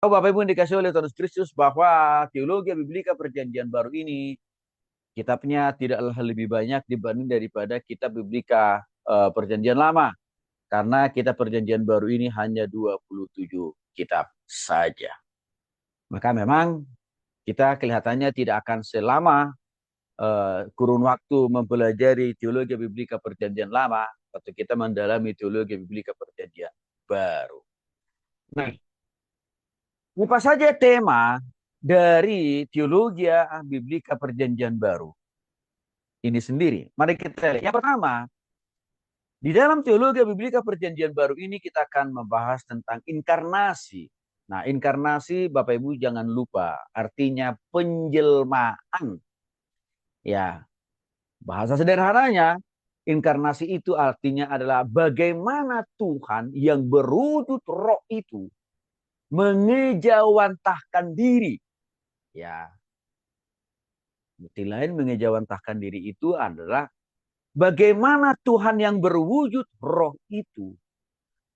Bapak Ibu yang dikasih oleh Tuhan Yesus Kristus, bahwa teologi Biblika Perjanjian Baru ini kitabnya tidaklah lebih banyak dibanding daripada kitab Biblika Perjanjian Lama. Karena kitab Perjanjian Baru ini hanya 27 kitab saja. Maka memang kita kelihatannya tidak akan selama kurun waktu mempelajari teologi Biblika Perjanjian Lama atau kita mendalami teologi Biblika Perjanjian Baru. Nah, apa saja tema dari teologi Biblika Perjanjian Baru ini sendiri? Mari kita lihat. Yang pertama, di dalam teologi Biblika Perjanjian Baru ini kita akan membahas tentang inkarnasi. Nah, inkarnasi Bapak Ibu jangan lupa artinya penjelmaan. Ya, bahasa sederhananya inkarnasi itu artinya adalah bagaimana Tuhan yang berwujud roh itu mengejawantahkan diri. Ya, bukti lain mengejawantahkan diri itu adalah bagaimana Tuhan yang berwujud roh itu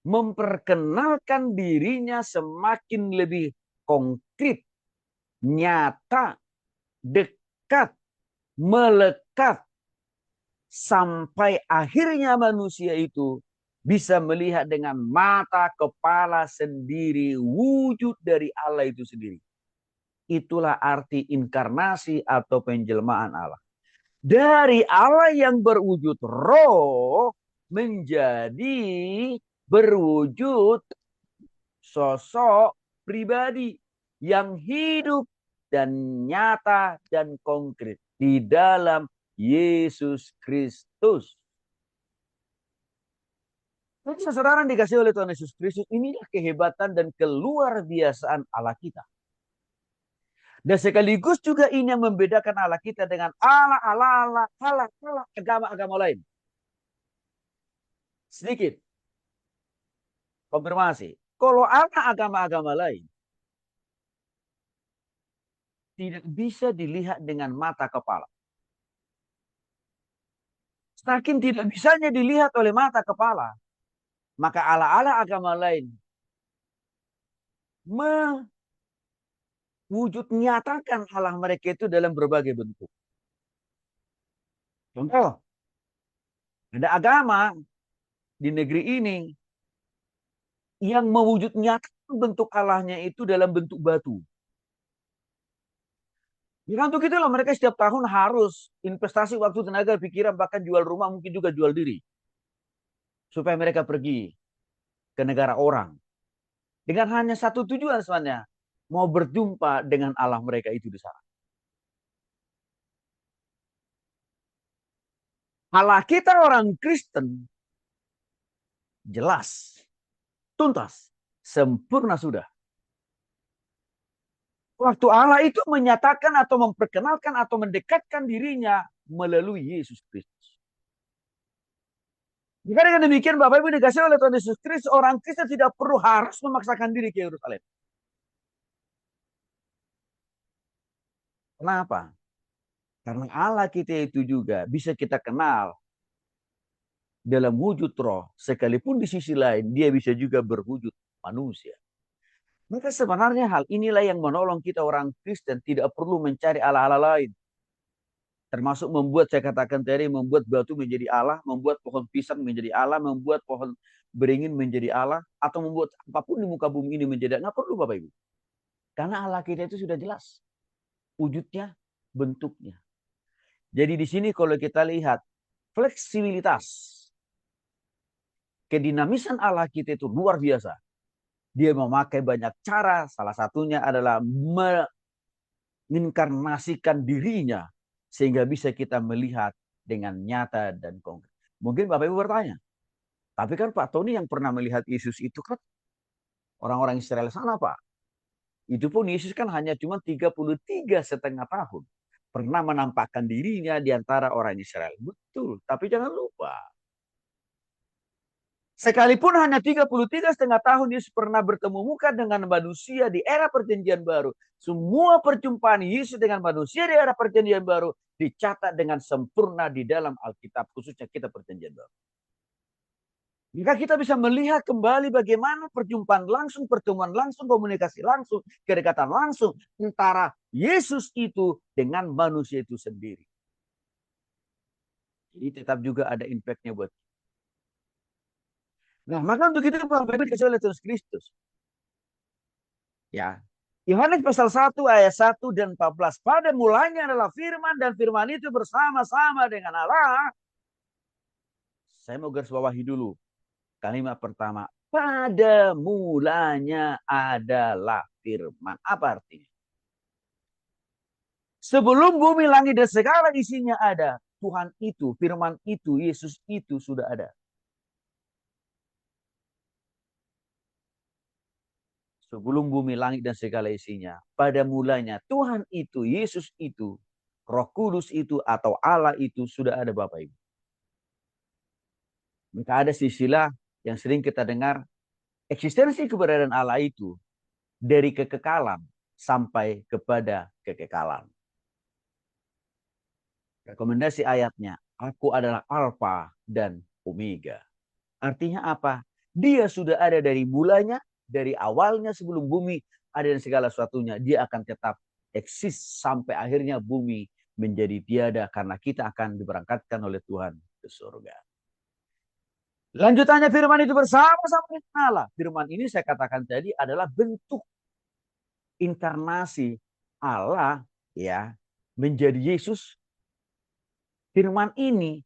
memperkenalkan dirinya semakin lebih konkret, nyata, dekat, melekat, sampai akhirnya manusia itu bisa melihat dengan mata kepala sendiri wujud dari Allah itu sendiri. Itulah arti inkarnasi atau penjelmaan Allah. Dari Allah yang berwujud roh menjadi berwujud sosok pribadi yang hidup dan nyata dan konkret di dalam Yesus Kristus. Jadi saudara yang dikasih oleh Tuhan Yesus Kristus, inilah kehebatan dan keluar biasaan Allah kita. Dan sekaligus juga ini yang membedakan Allah kita dengan Allah agama-agama lain. Sedikit konfirmasi. Kalau Allah agama-agama lain tidak bisa dilihat dengan mata kepala. Saking tidak bisanya dilihat oleh mata kepala, maka Allah-Allah agama lain mewujud nyatakan Allah mereka itu dalam berbagai bentuk. Contoh, ada agama di negeri ini yang mewujud nyatakan bentuk Allahnya itu dalam bentuk batu. Ya, untuk itulah mereka setiap tahun harus investasi waktu, tenaga, pikiran, bahkan jual rumah, mungkin juga jual diri. Supaya mereka pergi ke negara orang. Dengan hanya satu tujuan sebenarnya. Mau berjumpa dengan Allah mereka itu di sana. Allah kita orang Kristen jelas, tuntas, sempurna sudah. Waktu Allah itu menyatakan atau memperkenalkan atau mendekatkan dirinya melalui Yesus Kristus. Jika dengan demikian Bapak Ibu dikasih oleh Tuhan Yesus Kristus, orang Kristen tidak perlu harus memaksakan diri ke Yerusalem. Kenapa? Karena Allah kita itu juga bisa kita kenal dalam wujud roh. Sekalipun di sisi lain dia bisa juga berwujud manusia. Maka sebenarnya hal inilah yang menolong kita orang Kristen tidak perlu mencari Allah-Allah lain. Termasuk membuat, saya katakan tadi, membuat batu menjadi Allah, membuat pohon pisang menjadi Allah, membuat pohon beringin menjadi Allah, atau membuat apapun di muka bumi ini menjadi Allah. Nggak perlu Bapak Ibu. Karena Allah kita itu sudah jelas. Wujudnya, bentuknya. Jadi di sini kalau kita lihat fleksibilitas, kedinamisan Allah kita itu luar biasa. Dia memakai banyak cara, salah satunya adalah menginkarnasikan dirinya sehingga bisa kita melihat dengan nyata dan konkret. Mungkin Bapak Ibu bertanya, tapi kan Pak Tony yang pernah melihat Yesus itu kan orang-orang Israel sana Pak. Itu pun Yesus kan hanya cuma 33,5 tahun. Pernah menampakkan dirinya di antara orang Israel. Betul, tapi jangan lupa. Sekalipun hanya 33,5 tahun Yesus pernah bertemu muka dengan manusia di era perjanjian baru. Semua perjumpaan Yesus dengan manusia di era perjanjian baru dicatat dengan sempurna di dalam Alkitab, khususnya kitab perjanjian baru. Maka kita bisa melihat kembali bagaimana perjumpaan langsung, pertemuan langsung, komunikasi langsung, kedekatan langsung antara Yesus itu dengan manusia itu sendiri. Jadi tetap juga ada impact-nya buat. Nah, maka untuk itu Bapak Ibu dikasih oleh Yesus Kristus. Ya. Yohanes pasal 1 ayat 1 dan 14. Pada mulanya adalah firman dan firman itu bersama-sama dengan Allah. Saya mau garis bawahi dulu kalimat pertama. Pada mulanya adalah firman. Apa artinya? Sebelum bumi, langit, dan segala isinya ada, Tuhan itu, firman itu, Yesus itu sudah ada. Sebelum bumi, langit, dan segala isinya. Pada mulanya, Tuhan itu, Yesus itu, Roh Kudus itu, atau Allah itu sudah ada Bapak Ibu. Maka ada istilah yang sering kita dengar, eksistensi keberadaan Allah itu dari kekekalan sampai kepada kekekalan. Rekomendasi ayatnya, aku adalah Alfa dan Omega. Artinya apa? Dia sudah ada dari mulanya, dari awalnya sebelum bumi ada dan segala sesuatunya. Dia akan tetap eksis sampai akhirnya bumi menjadi tiada karena kita akan diberangkatkan oleh Tuhan ke surga. Lanjutannya firman itu bersama-sama dengan Allah. Firman ini saya katakan tadi adalah bentuk inkarnasi Allah ya menjadi Yesus. Firman ini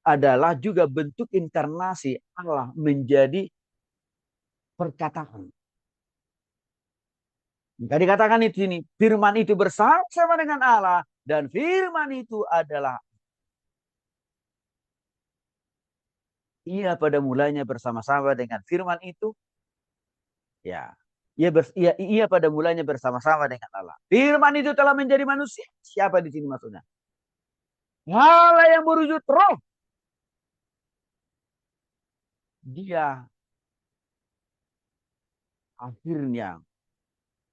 adalah juga bentuk inkarnasi Allah menjadi perkataan. Jika dikatakan di sini, firman itu bersama-sama dengan Allah dan firman itu adalah ia pada mulanya bersama-sama dengan firman itu, ya. Ia pada mulanya bersama-sama dengan Allah. Firman itu telah menjadi manusia. Siapa di sini maksudnya? Allah yang berwujud roh. Dia akhirnya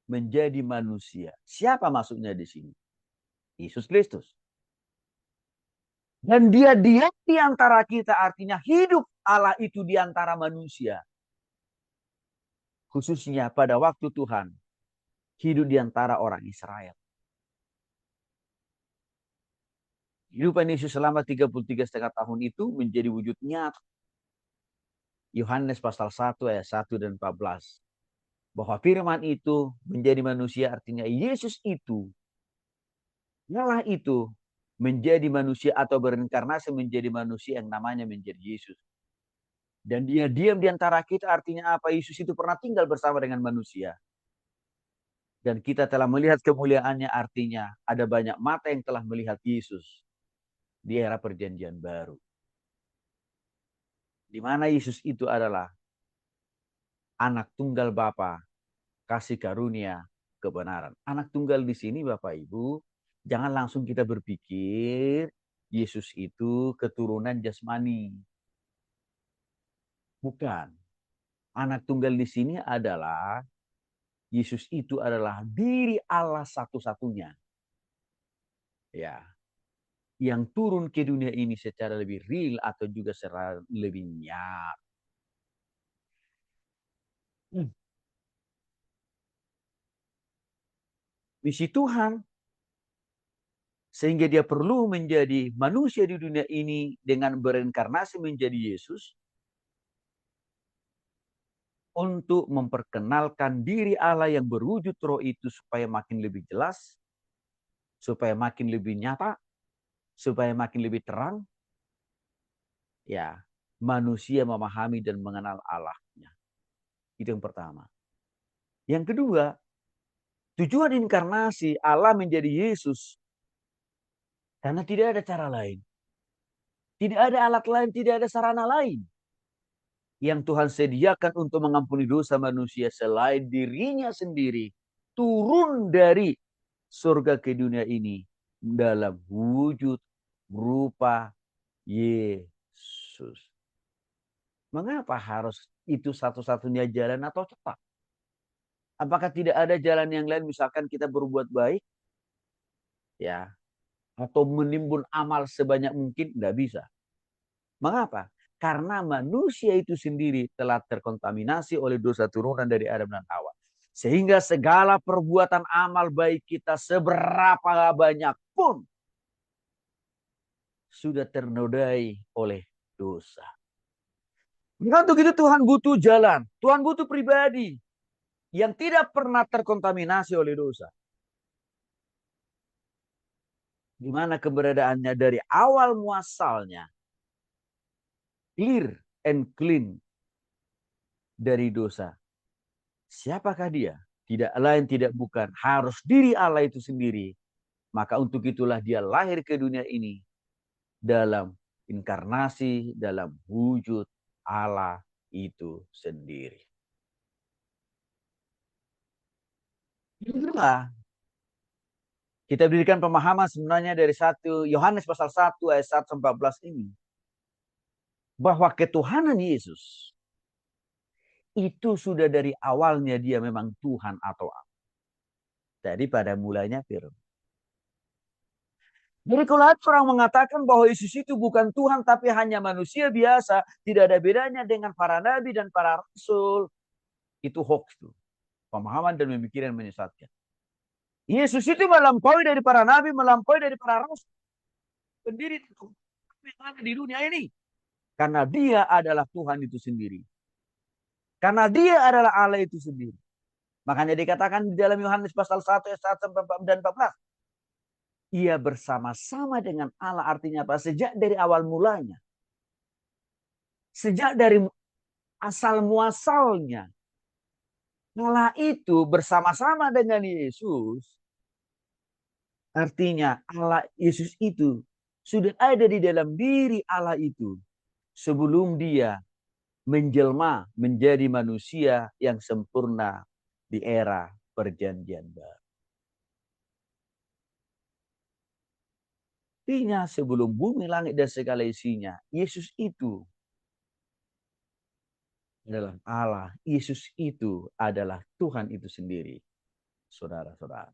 menjadi manusia. Siapa maksudnya di sini? Yesus Kristus. Dan dia di antara kita, artinya hidup Allah itu di antara manusia. Khususnya pada waktu Tuhan hidup di antara orang Israel. Kehidupan Yesus selama 33,5 tahun itu menjadi wujud nyata. Yohanes pasal 1 ayat 1 dan 14. Bahwa firman itu menjadi manusia, artinya Yesus itu, Allah itu menjadi manusia atau berinkarnasi menjadi manusia yang namanya menjadi Yesus. Dan dia diam di antara kita, artinya apa? Yesus itu pernah tinggal bersama dengan manusia. Dan kita telah melihat kemuliaannya, artinya ada banyak mata yang telah melihat Yesus di era perjanjian baru. Di mana Yesus itu adalah anak tunggal Bapa, kasih karunia, kebenaran. Anak tunggal di sini Bapak Ibu, jangan langsung kita berpikir Yesus itu keturunan jasmani. Bukan. Anak tunggal di sini adalah Yesus itu adalah diri Allah satu-satunya. Ya. Yang turun ke dunia ini secara lebih real atau juga secara lebih nyata. Misi Tuhan sehingga dia perlu menjadi manusia di dunia ini dengan berinkarnasi menjadi Yesus untuk memperkenalkan diri Allah yang berwujud roh itu supaya makin lebih jelas, supaya makin lebih nyata, supaya makin lebih terang. Ya, manusia memahami dan mengenal Allahnya. Itu yang pertama. Yang kedua, tujuan inkarnasi Allah menjadi Yesus karena tidak ada cara lain. Tidak ada alat lain, tidak ada sarana lain yang Tuhan sediakan untuk mengampuni dosa manusia selain dirinya sendiri turun dari surga ke dunia ini dalam wujud rupa Yesus. Mengapa harus itu satu-satunya jalan atau cepat? Apakah tidak ada jalan yang lain, misalkan kita berbuat baik, ya, atau menimbun amal sebanyak mungkin? Tidak bisa. Mengapa? Karena manusia itu sendiri telah terkontaminasi oleh dosa turunan dari Adam dan Hawa. Sehingga segala perbuatan amal baik kita seberapa banyak pun sudah ternodai oleh dosa. Untuk itu Tuhan butuh jalan. Tuhan butuh pribadi yang tidak pernah terkontaminasi oleh dosa. Di mana keberadaannya dari awal muasalnya clear and clean dari dosa. Siapakah dia? Tidak lain tidak bukan harus diri Allah itu sendiri. Maka untuk itulah dia lahir ke dunia ini dalam inkarnasi, dalam wujud Allah itu sendiri. Itulah kita berikan pemahaman sebenarnya dari 1 Yohanes pasal 1 ayat 1-14 ini. Bahwa ketuhanan Yesus itu sudah dari awalnya dia memang Tuhan atau Allah. Jadi pada mulanya firman. Jadi kalau ada orang mengatakan bahwa Yesus itu bukan Tuhan tapi hanya manusia biasa, tidak ada bedanya dengan para nabi dan para rasul, itu hoax tuh. Pemahaman dan pemikiran menyesatkan. Yesus itu melampaui dari para nabi, melampaui dari para rasul. Sendiri di dunia ini. Karena dia adalah Tuhan itu sendiri. Karena dia adalah Allah itu sendiri. Makanya dikatakan di dalam Yohanes pasal 1 ayat 1 dan 14. Ia bersama-sama dengan Allah artinya apa? Sejak dari awal mulanya. Sejak dari asal muasalnya. Allah itu bersama-sama dengan Yesus. Artinya Allah Yesus itu sudah ada di dalam diri Allah itu. Sebelum dia menjelma menjadi manusia yang sempurna di era perjanjian baru. Artinya sebelum bumi, langit, dan segala isinya, Yesus itu adalah Allah. Yesus itu adalah Tuhan itu sendiri. Saudara-saudara.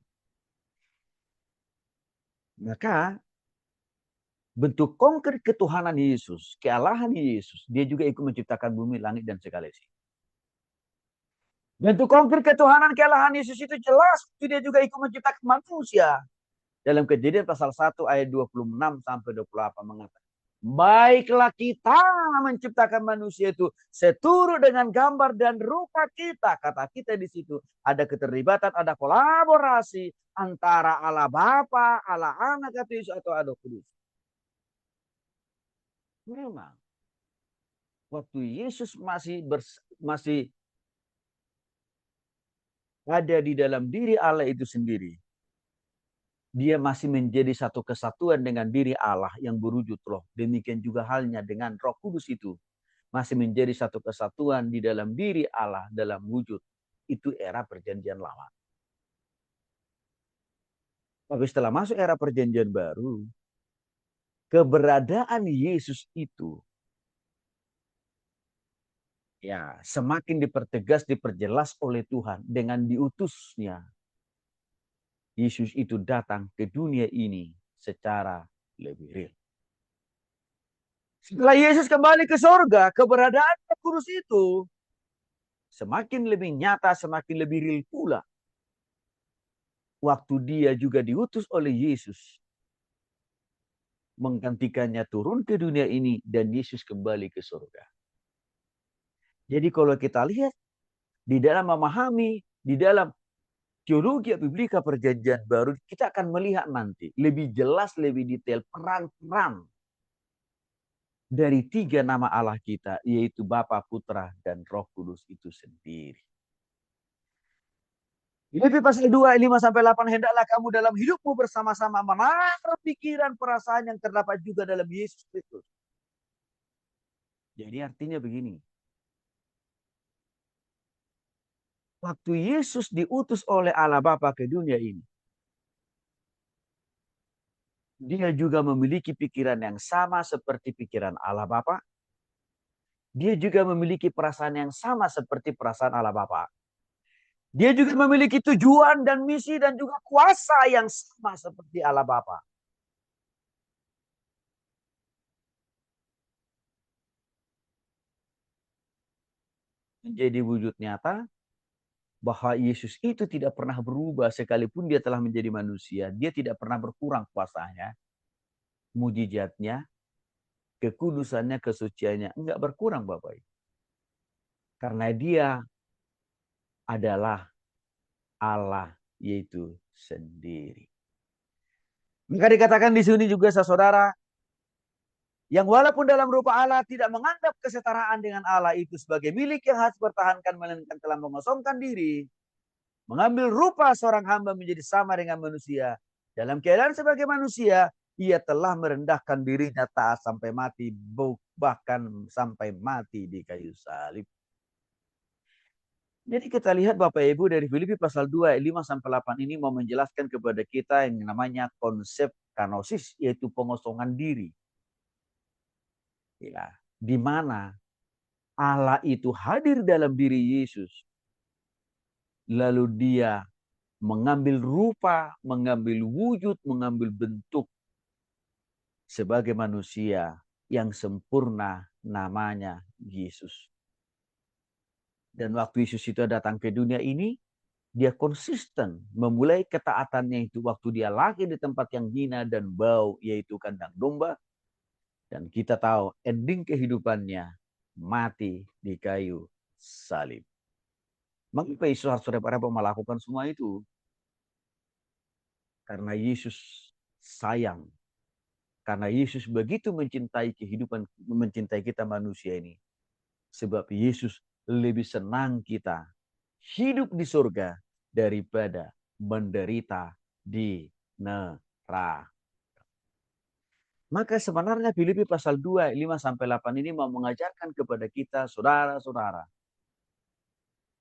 Maka bentuk konkret ketuhanan Yesus, kealahan Yesus, dia juga ikut menciptakan bumi, langit, dan segala isi. Bentuk konkret ketuhanan, kealahan Yesus itu jelas, dia juga ikut menciptakan manusia. Dalam Kejadian pasal 1 ayat 26-28 mengatakan, baiklah kita menciptakan manusia itu seturut dengan gambar dan rupa kita. Kata kita di situ ada keterlibatan, ada kolaborasi antara Allah Bapa, Allah Anak atau Yesus atau Allah Kudus. Memang waktu Yesus masih ada di dalam diri Allah itu sendiri, dia masih menjadi satu kesatuan dengan diri Allah yang berwujud roh. Demikian juga halnya dengan Roh Kudus itu. Masih menjadi satu kesatuan di dalam diri Allah dalam wujud. Itu era perjanjian lama. Tapi setelah masuk era perjanjian baru, keberadaan Yesus itu ya semakin dipertegas, diperjelas oleh Tuhan dengan diutusnya. Yesus itu datang ke dunia ini secara lebih real. Setelah Yesus kembali ke surga, keberadaan Roh Kudus itu semakin lebih nyata, semakin lebih real pula. Waktu dia juga diutus oleh Yesus, menggantikannya turun ke dunia ini, dan Yesus kembali ke surga. Jadi kalau kita lihat, di dalam memahami, di dalam teologi biblika perjanjian baru, kita akan melihat nanti lebih jelas, lebih detail peran-peran dari 3 nama Allah kita, yaitu Bapa, Putra, dan Roh Kudus itu sendiri. Filipi pasal 2, 5-8, hendaklah kamu dalam hidupmu bersama-sama menaruh pikiran perasaan yang terdapat juga dalam Yesus Kristus. Jadi artinya begini. Waktu Yesus diutus oleh Allah Bapa ke dunia ini, dia juga memiliki pikiran yang sama seperti pikiran Allah Bapa. Dia juga memiliki perasaan yang sama seperti perasaan Allah Bapa. Dia juga memiliki tujuan dan misi dan juga kuasa yang sama seperti Allah Bapa. menjadi wujud nyata bahwa Yesus itu tidak pernah berubah sekalipun dia telah menjadi manusia. Dia tidak pernah berkurang kuasanya, mujizatnya, kekudusannya, kesuciannya. Enggak berkurang Bapak Ibu. Karena dia adalah Allah yaitu sendiri. Maka dikatakan di sini juga saudara, yang walaupun dalam rupa Allah tidak menganggap kesetaraan dengan Allah itu sebagai milik yang harus dipertahankan, melainkan telah mengosongkan diri, mengambil rupa seorang hamba menjadi sama dengan manusia. Dalam keadaan sebagai manusia, ia telah merendahkan dirinya taat sampai mati, bahkan sampai mati di kayu salib. Jadi kita lihat Bapak Ibu dari Filipi pasal 2 ayat 5 sampai 8 ini mau menjelaskan kepada kita yang namanya konsep kanosis, yaitu pengosongan diri. Ya, di mana Allah itu hadir dalam diri Yesus. Lalu dia mengambil rupa, mengambil wujud, mengambil bentuk sebagai manusia yang sempurna, namanya Yesus. Dan waktu Yesus itu datang ke dunia ini, dia konsisten memulai ketaatannya itu waktu dia lahir di tempat yang hina dan bau, yaitu kandang domba. Dan kita tahu ending kehidupannya mati di kayu salib. Mengapa Yesus harus repot-repot melakukan semua itu? Karena Yesus sayang. Karena Yesus begitu mencintai kehidupan, mencintai kita manusia ini. Sebab Yesus lebih senang kita hidup di surga daripada menderita di neraka. Maka sebenarnya Filipi pasal 2, 5 sampai 8 ini mau mengajarkan kepada kita, saudara-saudara,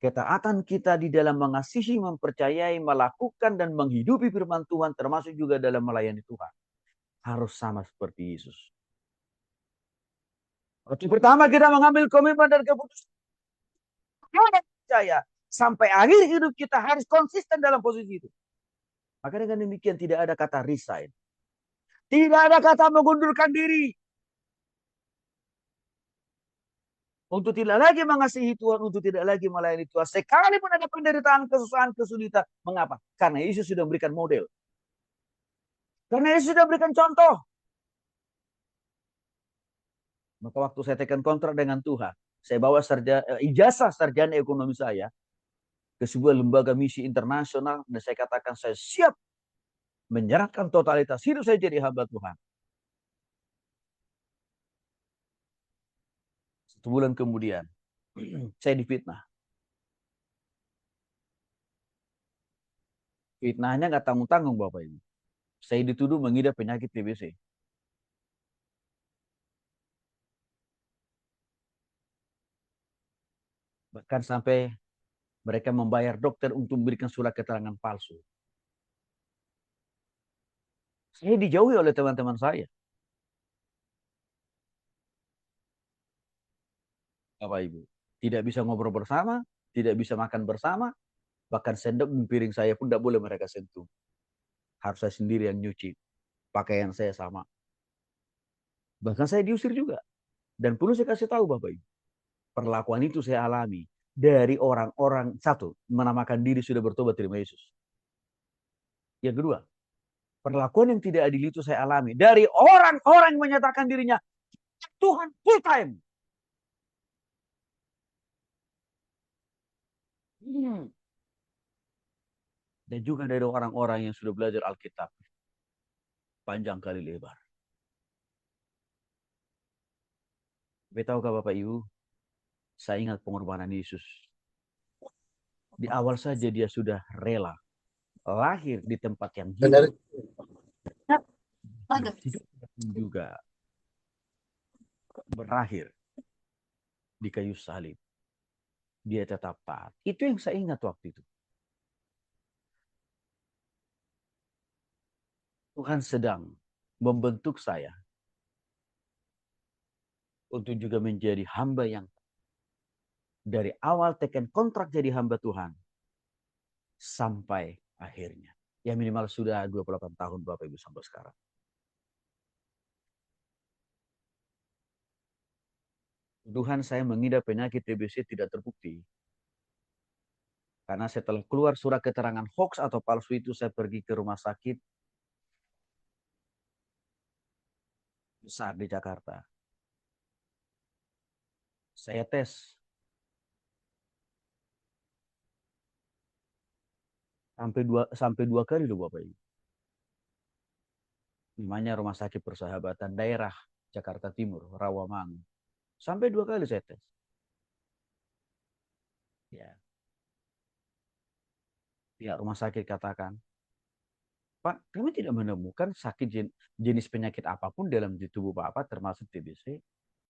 ketaatan kita di dalam mengasihi, mempercayai, melakukan, dan menghidupi firman Tuhan, termasuk juga dalam melayani Tuhan, harus sama seperti Yesus. Waktu pertama kita mengambil komitmen dan keputusan, percaya sampai akhir hidup kita harus konsisten dalam posisi itu. Maka dengan demikian tidak ada kata resign. Tidak ada kata mengundurkan diri. Untuk tidak lagi mengasihi Tuhan, untuk tidak lagi melayani Tuhan. Sekalipun ada penderitaan, kesusahan, kesulitan. Mengapa? Karena Yesus sudah memberikan model. Karena Yesus sudah berikan contoh. Maka waktu saya tekan kontrak dengan Tuhan, saya bawa ijazah sarjana ekonomi saya ke sebuah lembaga misi internasional, dan saya katakan saya siap menyerahkan totalitas hidup saya jadi hamba Tuhan. 1 bulan kemudian, saya difitnah. Fitnahnya nggak tanggung-tanggung Bapak Ibu. Saya dituduh mengidap penyakit TBC. Bahkan sampai mereka membayar dokter untuk memberikan surat keterangan palsu. Saya dijauhi oleh teman-teman saya. Bapak Ibu. Tidak bisa ngobrol bersama, tidak bisa makan bersama, bahkan sendok dan piring saya pun tidak boleh mereka sentuh. Harus saya sendiri yang nyuci. Pakaian saya sama. Bahkan saya diusir juga. Dan perlu saya kasih tahu Bapak Ibu. Perlakuan itu saya alami dari orang-orang, satu, menamakan diri sudah bertobat terima Yesus. Yang kedua, perlakuan yang tidak adil itu saya alami dari orang-orang yang menyatakan dirinya Tuhan full time. Dan juga dari orang-orang yang sudah belajar Alkitab panjang kali lebar. Tapi tahukah Bapak Ibu, saya ingat pengorbanan Yesus. Di awal saja dia sudah rela lahir di tempat yang hina. Hidup juga berakhir di kayu salib. Dia tetap taat. Itu yang saya ingat waktu itu. Tuhan sedang membentuk saya untuk juga menjadi hamba yang dari awal teken kontrak jadi hamba Tuhan sampai akhirnya. Ya minimal sudah 28 tahun Bapak Ibu sampai sekarang. Tuduhan saya mengidap penyakit TBC tidak terbukti. Karena setelah keluar surat keterangan hoax atau palsu itu, saya pergi ke rumah sakit besar di Jakarta. Saya tes sampai dua kali loh Bapak Ibu. Namanya Rumah Sakit Persahabatan Daerah Jakarta Timur, Rawamangun. Sampai dua kali saya tes. Ya, pihak rumah sakit katakan, Pak, kami tidak menemukan jenis penyakit apapun dalam di tubuh Bapak termasuk TBC.